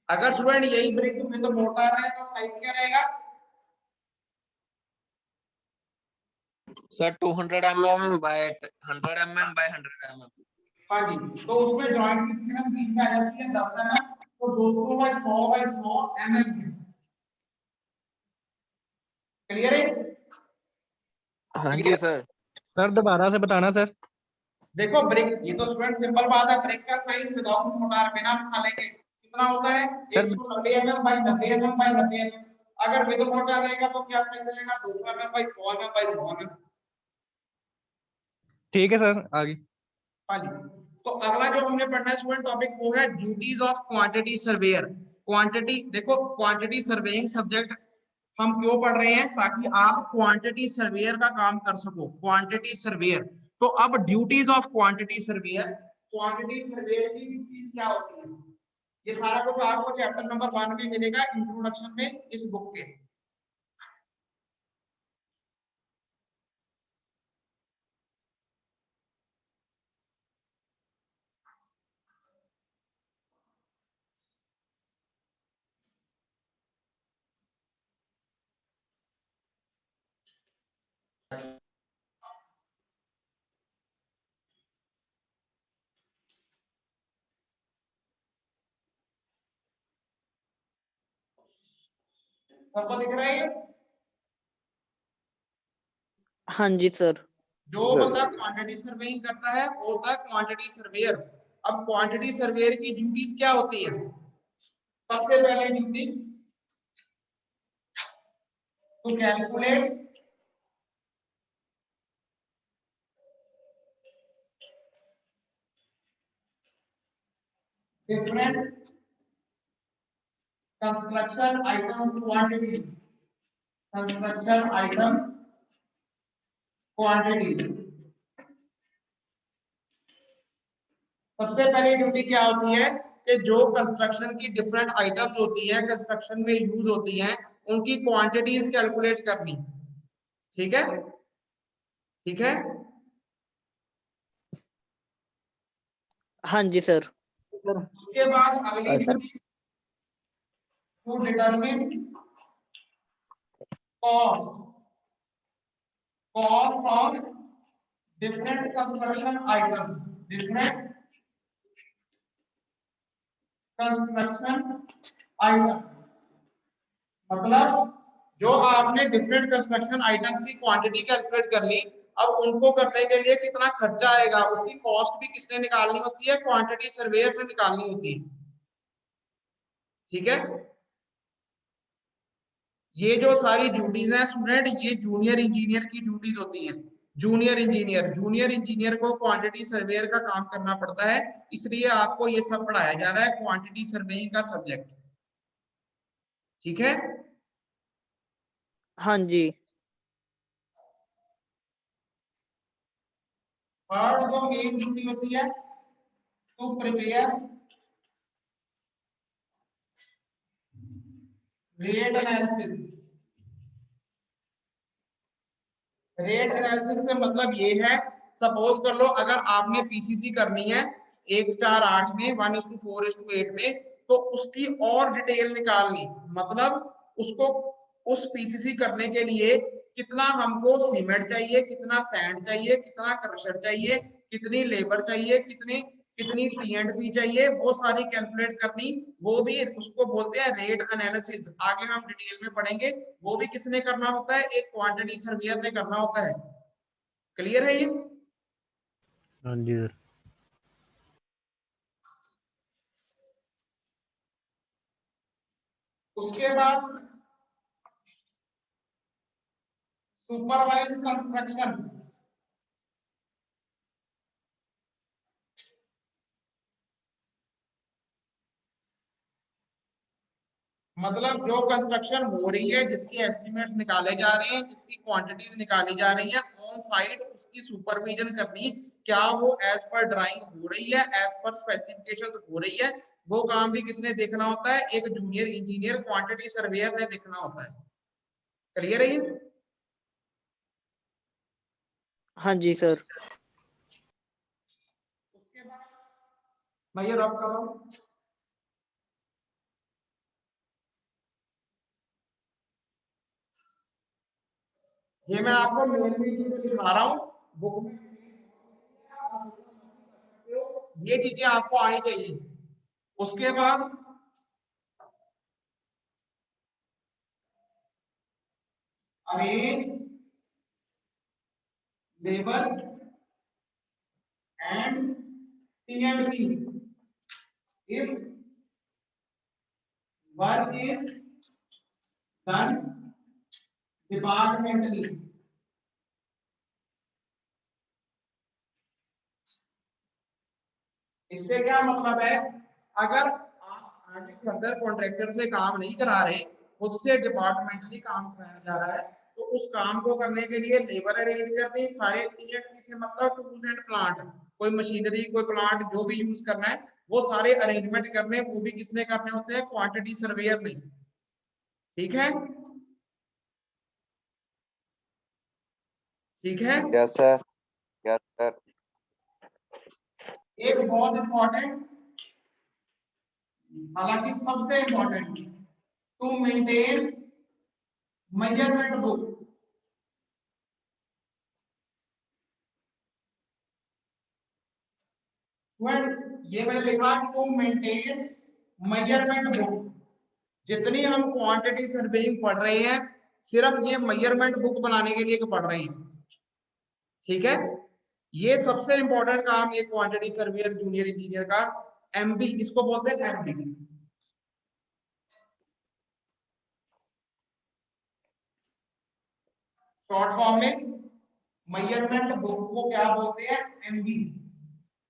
अगर स्टूडेंट यही brick with motor है तो साइज क्या रहेगा sir 200 mm by 100 mm by 100 mm। हाँ जी, तो उसमें जॉइंट की थिकनेस बीच में आ जाती है 10 mm, तो 200 बाय 100 बाय 100 mm। क्लियर है? हाँ जी सर। सर दोबारा से बताना सर। देखो ब्रेक, ये तो स्टूडेंट सिंपल बात है, ब्रेक का साइज विदाउट मोटर बिना मसाले के कितना होता है 190 mm by 90 mm by 90 mm। अगर विद मोटर रहेगा तो क्या साइज रहेगा 200 mm by 100 mm by 100 mm। ठीक है सर आगे। हाँ जी, तो अगला जो हमने पढ़ना है स्टूडेंट टॉपिक वो है duties of quantity surveyor. Quantity, देखो क्वांटिटी सर्वेइंग सब्जेक्ट हम क्यों पढ़ रहे हैं, ताकि आप क्वांटिटी सर्वेयर का काम कर सको, क्वांटिटी सर्वेयर। तो अब duties of quantity surveyor, quantity surveyor की चीज क्या होती है, ये सारा कुछ आपको चैप्टर नंबर 1 में मिलेगा इंट्रोडक्शन में इस बुक के। सबको दिख रहा है ये? हाँ जी सर। जो बंदा क्वांटिटी सर्वेइंग करता है वो होता है क्वांटिटी सर्वेयर। अब क्वांटिटी सर्वेयर की ड्यूटीज क्या होती है, सबसे पहले duty to calculate different construction items quantities, construction items quantities। सबसे पहली ड्यूटी क्या होती है कि जो कंस्ट्रक्शन की डिफरेंट आइटम्स होती है, कंस्ट्रक्शन में यूज होती हैं, उनकी क्वांटिटीज कैलकुलेट करनी। ठीक है, ठीक है। हाँ जी सर। उसके बाद अगली duty to determine cost, cost of different construction items, different construction item. मतलब जो आपने डिफरेंट कंस्ट्रक्शन आइटम्स की क्वांटिटी कैलकुलेट कर ली, अब उनको करने के लिए कितना खर्चा आएगा, उसकी कॉस्ट भी किसने निकालनी होती है, क्वांटिटी सर्वेयर ने निकालनी होती है। ठीक है, ये जो सारी ड्यूटीज हैं स्टूडेंट, ये जूनियर इंजीनियर की ड्यूटीज होती हैं। जूनियर इंजीनियर को क्वांटिटी सर्वेयर का काम करना पड़ता है, इसलिए आपको ये सब पढ़ाया जा रहा है क्वांटिटी सर्वेइंग का सब्जेक्ट। ठीक है, हाँ जी। थर्ड जो मेन ड्यूटी होती है to prepare rate analysis. Rate analysis से मतलब ये है, सपोज कर लो अगर आपने पीसीसी करनी है 1:4:8 में 1:4:8 में, तो उसकी और डिटेल निकालनी, मतलब उसको उस पीसीसी करने के लिए कितना हमको सीमेंट चाहिए, कितना सैंड चाहिए, कितना क्रशर चाहिए, कितनी लेबर चाहिए, कितनी कितनी टीएंडपी चाहिए, वो सारी कैलकुलेट करनी। वो भी उसको बोलते हैं रेट एनालिसिस, आगे हम डिटेल में पढ़ेंगे। वो भी किसने करना होता है, एक क्वांटिटी सर्वेयर ने करना होता है। क्लियर है ये? हाँ जी सर। उसके बाद सुपरवाइज कंस्ट्रक्शन, मतलब जो कंस्ट्रक्शन हो रही है, जिसकी एस्टिमेट्स निकाले जा रहे हैं, जिसकी क्वांटिटीज निकाली जा रही है, ऑन साइट उसकी सुपरविजन करनी, क्या वो एज पर ड्राइंग हो रही है, एज पर स्पेसिफिकेशंस हो रही है। वो काम भी किसने देखना होता है, एक जूनियर इंजीनियर क्वांटिटी सर्वेयर ने देखना होता है। क्लियर है ये? हाँ जी सर। उसके बाद मैं ये रब कर रहा हूं, ये मैं आपको मेल में लिखा रहा हूँ, बुक में ये चीजें आपको आनी चाहिए। उसके बाद arrange labour and T&P if work is done departmentally। इससे क्या मतलब है, अगर आप आगे फर्दर कॉन्ट्रैक्टर से काम नहीं करा रहे, खुद से डिपार्टमेंटली काम कराया जा रहा है, तो उस काम को करने के लिए लेबर अरेंज करनी, सारे T&P से मतलब टूल्स एंड प्लांट, कोई मशीनरी कोई प्लांट जो भी यूज करना है वो सारे अरेंजमेंट करने, वो भी किसने करने होते हैं, क्वांटिटी सर्वेयर ने। ठीक है, ठीक है। Yes sir, yes sir. एक बहुत इंपॉर्टेंट, हालांकि सबसे important, to maintain measurement book. ये मैंने लिखा टू मेंटेन मेजरमेंट बुक। जितनी हम क्वांटिटी सर्वेइंग पढ़ रहे हैं सिर्फ ये मेजरमेंट बुक बनाने के लिए पढ़ रहे हैं। ठीक है, ये सबसे इंपॉर्टेंट काम ये क्वांटिटी सर्वेयर जूनियर इंजीनियर का, एमबी इसको बोलते हैं, एमबी। शॉर्ट फॉर्म में मेजरमेंट बुक को क्या बोलते हैं, एमबी।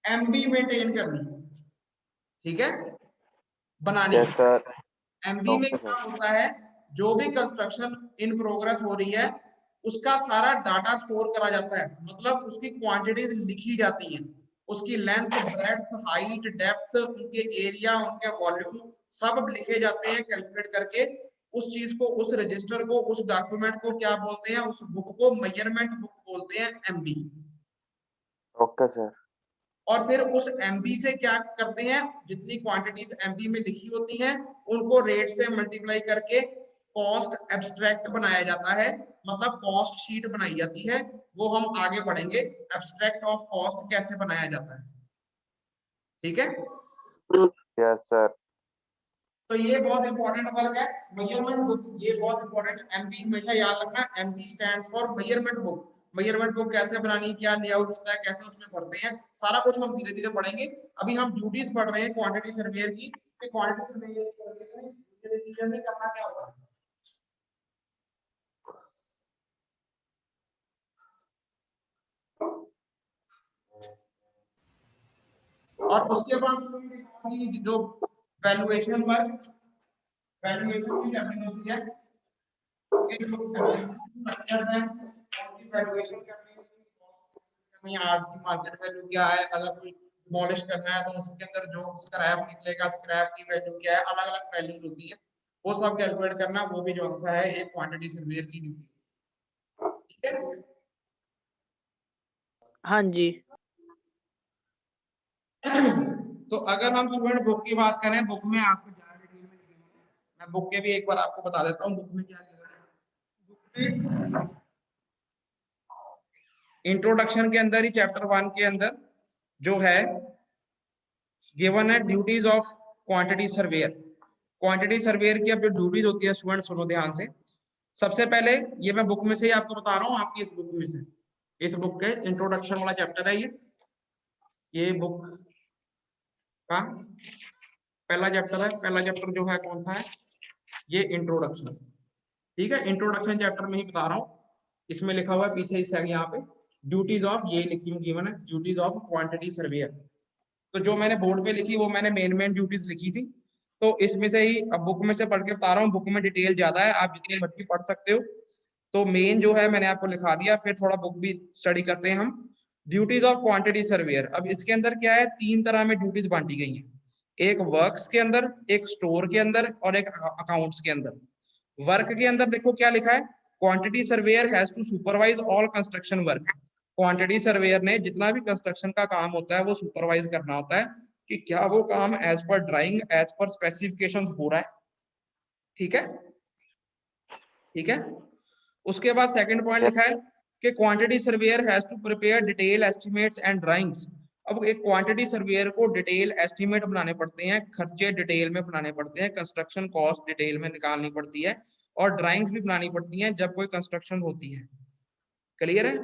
एमबी मेंटेन करनी, ठीक है, बनाने। Yes sir. एमबी में क्या होता है, जो भी कंस्ट्रक्शन इन प्रोग्रेस हो रही है उसका सारा डाटा स्टोर करा जाता है, मतलब उसकी क्वांटिटीज लिखी जाती हैं, उसकी लेंथ ब्रेड्थ हाइट डेप्थ, उनके एरिया उनके वॉल्यूम सब लिखे जाते हैं कैलकुलेट करके। उस चीज को, उस रजिस्टर को, उस डॉक्यूमेंट को क्या बोलते हैं, उस बुक को मेजरमेंट बुक बोलते हैं, एमबी। Okay sir. और फिर उस एमबी से क्या करते हैं, जितनी क्वांटिटीज एमबी में लिखी होती हैं उनको रेट से मल्टीप्लाई करके कॉस्ट एब्स्ट्रैक्ट बनाया जाता है, मतलब कॉस्ट शीट बनाई जाती है। वो हम आगे पढ़ेंगे एब्स्ट्रैक्ट ऑफ कॉस्ट कैसे बनाया जाता है। ठीक है, यस सर। तो ये बहुत इंपॉर्टेंट वर्क है मेजरमेंट बुक, ये बहुत इंपॉर्टेंट। एमबी हमेशा याद रखना, MB stands for measurement book. Measurement book कैसे बनानी, क्या लेआउट होता है, कैसे उसमें पढ़ते हैं, सारा कुछ हम धीरे धीरे पढ़ेंगे। अभी हम ड्यूटीज पढ़ रहे हैं क्वांटिटी सर्वेयर की, कि क्वांटिटी सर्वेयर में करना क्या होगा। और उसके बाद जो वैल्यूएशन वर्क, वैल्यूएशन भी करनी होती है, आज की मार्केट वैल्यू क्या है, अगर कोई डिमोलिश करना है तो उसके अंदर जो स्क्रैप निकलेगा, स्क्रैप की वैल्यू क्या है, अलग अलग वैल्यूज होती है, वो सब कैलकुलेट करना, वो भी जो सा है एक क्वांटिटी सर्वेयर की ड्यूटी। ठीक है, हाँ जी। तो अगर हम स्टूडेंट बुक की बात करें, बुक में आपको ज्यादा डिटेल में लिखे होते हैं, मैं बुक के भी एक बार आपको बता देता हूँ बुक में क्या लिखा है। बुक में इंट्रोडक्शन के अंदर ही चैप्टर 1 के अंदर जो है गिवन है duties of quantity surveyor. Quantity surveyor की अब जो ड्यूटीज होती है स्टूडेंट सुनो ध्यान से। सबसे पहले ये मैं बुक में से ही आपको बता रहा हूँ, आपकी इस बुक में से, इस बुक के इंट्रोडक्शन वाला चैप्टर है ये बुक का पहला चैप्टर है। पहला चैप्टर जो है कौन सा है, ये इंट्रोडक्शन। ठीक है, इंट्रोडक्शन चैप्टर में ही बता रहा हूँ, इसमें लिखा हुआ है पीछे इस यहाँ पे ड्यूटीज ऑफ, ये लिखी हुई गिवन है ड्यूटीज ऑफ क्वांटिटी सर्वेयर। तो जो मैंने बोर्ड पे लिखी वो मैंने मेन ड्यूटीज लिखी थी, तो इसमें से ही अब बुक में से पढ़ के बता रहा हूँ। बुक में डिटेल ज्यादा है, आप जितनी मर्जी पढ़ सकते हो, तो मेन जो है मैंने आपको लिखा दिया, फिर थोड़ा बुक भी स्टडी करते हैं हम। ड्यूटीज ऑफ क्वांटिटी सर्वेयर, अब इसके अंदर क्या है, 3 तरह में ड्यूटीज बांटी गई हैं, एक वर्क्स के अंदर, एक स्टोर के अंदर और एक अकाउंट्स के अंदर। वर्क के अंदर देखो क्या लिखा है, quantity surveyor has to supervise all construction work. Quantity surveyor ने जितना भी कंस्ट्रक्शन का काम होता है वो सुपरवाइज करना होता है कि क्या वो काम as per drawing as per specifications हो रहा है। ठीक है, ठीक है। उसके बाद सेकंड पॉइंट लिखा है कि quantity surveyor has to prepare detail estimates and drawings. अब एक क्वांटिटी सर्वेयर को डिटेल एस्टिमेट बनाने पड़ते हैं, खर्चे डिटेल में बनाने पड़ते हैं, कंस्ट्रक्शन कॉस्ट डिटेल में निकालनी पड़ती है और ड्राइंग्स भी बनानी पड़ती हैं जब कोई कंस्ट्रक्शन होती है। क्लियर है?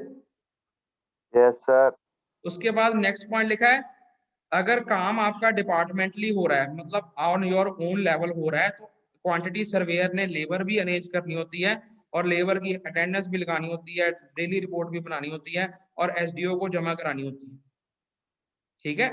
Yes sir. उसके बाद नेक्स्ट पॉइंट लिखा है अगर काम आपका डिपार्टमेंटली हो रहा है, मतलब ऑन योर ओन लेवल हो रहा है, तो क्वांटिटी सर्वेयर ने लेबर भी अरेंज करनी होती है और लेबर की अटेंडेंस भी लगानी होती है, डेली रिपोर्ट भी बनानी होती है और एसडीओ को जमा करानी होती है। ठीक है?